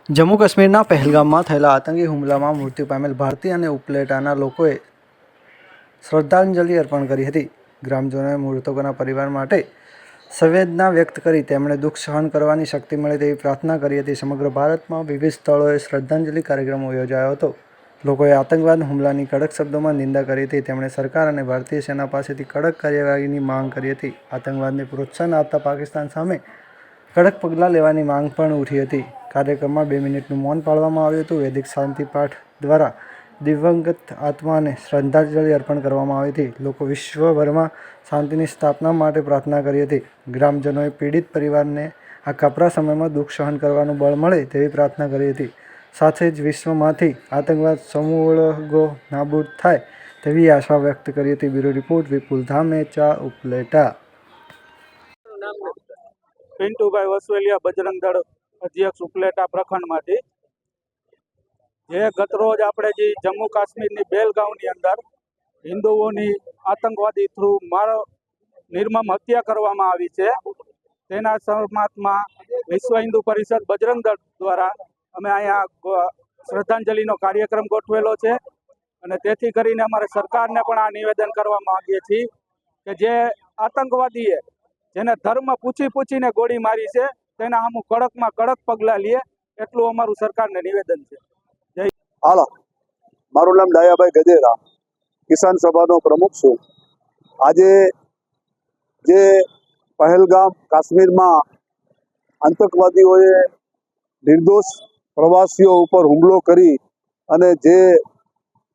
જમ્મુ કાશ્મીરના પહેલગામમાં થયેલા આતંકી હુમલામાં મૃત્યુ પામેલ ભારતીય અને ઉપલેટાના લોકોએ શ્રદ્ધાંજલિ અર્પણ કરી હતી. ગ્રામજનોએ મૃતકોના પરિવાર માટે સંવેદના વ્યક્ત કરી તેમણે દુઃખ સહન કરવાની શક્તિ મળે તેવી પ્રાર્થના કરી હતી. સમગ્ર ભારતમાં વિવિધ સ્થળોએ શ્રદ્ધાંજલિ કાર્યક્રમો યોજાયો હતો. લોકોએ આતંકવાદ હુમલાની કડક શબ્દોમાં નિંદા કરી હતી. તેમણે સરકાર અને ભારતીય સેના પાસેથી કડક કાર્યવાહીની માંગ કરી હતી. આતંકવાદને પ્રોત્સાહન આપતા પાકિસ્તાન સામે કડક પગલાં લેવાની માંગ પણ ઉઠી હતી. કાર્યક્રમમાં 2 મિનિટનું મૌન પાળવામાં આવ્યું હતું. વૈદિક શાંતિ પાઠ દ્વારા દિવંગત આત્માને શ્રદ્ધાંજલિ અર્પણ કરવામાં આવી હતી. લોકો વિશ્વભરમાં શાંતિની સ્થાપના માટે પ્રાર્થના કરી હતી. ગ્રામજનોએ પીડિત પરિવારને આ કપરા સમયમાં દુઃખ સહન કરવાનું બળ મળે તેવી પ્રાર્થના કરી હતી. સાથે જ વિશ્વમાંથી આતંકવાદ સમૂળગો નાબૂદ થાય તેવી આશા વ્યક્ત કરી હતી. બ્યુરો રિપોર્ટ વિપુલ ધામેચા, ઉપલેટા. પિન્ટુભાઈ વસવેલિયા, બજરંગ દળ અધ્યક્ષ, ઉપલેટા પ્રખંડમાંથી. જે ગતરોજ આપણે જે જમ્મુ કાશ્મીરની બેલગાંવની અંદર હિન્દુઓની આતંકવાદી થ્રુ નિર્મમ હત્યા કરવામાં આવી છે, તેના સમાજમાં વિશ્વ હિન્દુ પરિષદ બજરંગ દળ દ્વારા અમે અહીંયા શ્રદ્ધાંજલિનો કાર્યક્રમ ગોઠવેલો છે. અને તેથી કરીને અમારે સરકારને પણ આ નિવેદન કરવા માંગીએ છીએ કે જે આતંકવાદીએ જેને ધર્મ પૂછીને ગોળી મારી છે તેના સામે કડકમાં કડક પગલાં લે, એટલું અમારું સરકારને નિવેદન છે. જય. હાલો, મારું નામ ડાયાભાઈ ગજેરા, કિસાન સભાનો પ્રમુખ છું. આજે જે પહેલગામ કાશ્મીરમાં આતંકવાદીઓએ નિર્દોષ પ્રવાસીઓ ઉપર હુમલો કરી અને જે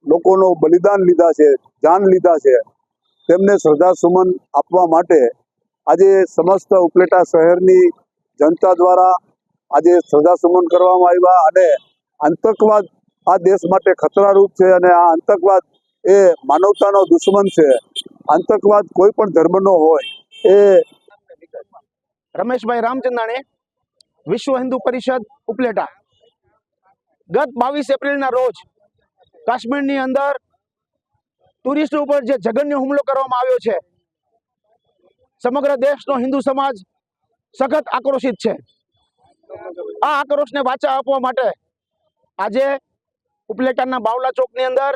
લોકોનો બલિદાન લીધા છે, જાન લીધા છે, તેમને શ્રદ્ધાસુમન આપવા માટે આજે સમસ્ત ઉપલેટા શહેરની જનતા દ્વારા આજે શ્રદ્ધાસુમન કરવામાં આવ્યા. અને આતંકવાદ આ દેશ માટે ખતરારૂપ છે અને આ આતંકવાદ એ માનવતાનો દુશ્મન છે. આતંકવાદ કોઈ પણ ધર્મનો હોય એ. રમેશભાઈ રામચંદાણી, વિશ્વ હિન્દુ પરિષદ ઉપલેટા. ગત 22 એપ્રિલના રોજ કાશ્મીરની અંદર ટુરિસ્ટ ઉપર જે જઘન્ય હુમલો કરવામાં આવ્યો છે, સમગ્ર દેશનો હિન્દુ સમાજ સખત આક્રોશિત છે. આ આક્રોશને વાચા આપવા માટે આજે ઉપલેટાના બાવલા ચોકની અંદર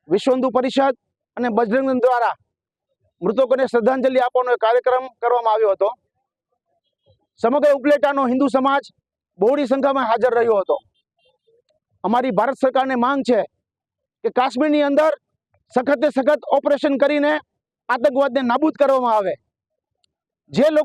વિશ્વ હિન્દુ પરિષદ અને બજરંગ દળ દ્વારા મૃતકોને શ્રદ્ધાંજલિ આપવાનો કાર્યક્રમ કરવામાં આવ્યો હતો. સમગ્ર ઉપલેટાનો હિન્દુ સમાજ બહોળી સંખ્યામાં હાજર રહ્યો હતો. અમારી ભારત સરકારને માંગ છે કે કાશ્મીરની અંદર સખતે સખત ઓપરેશન કરીને આતંકવાદને નાબૂદ કરવામાં આવે. જે લોકો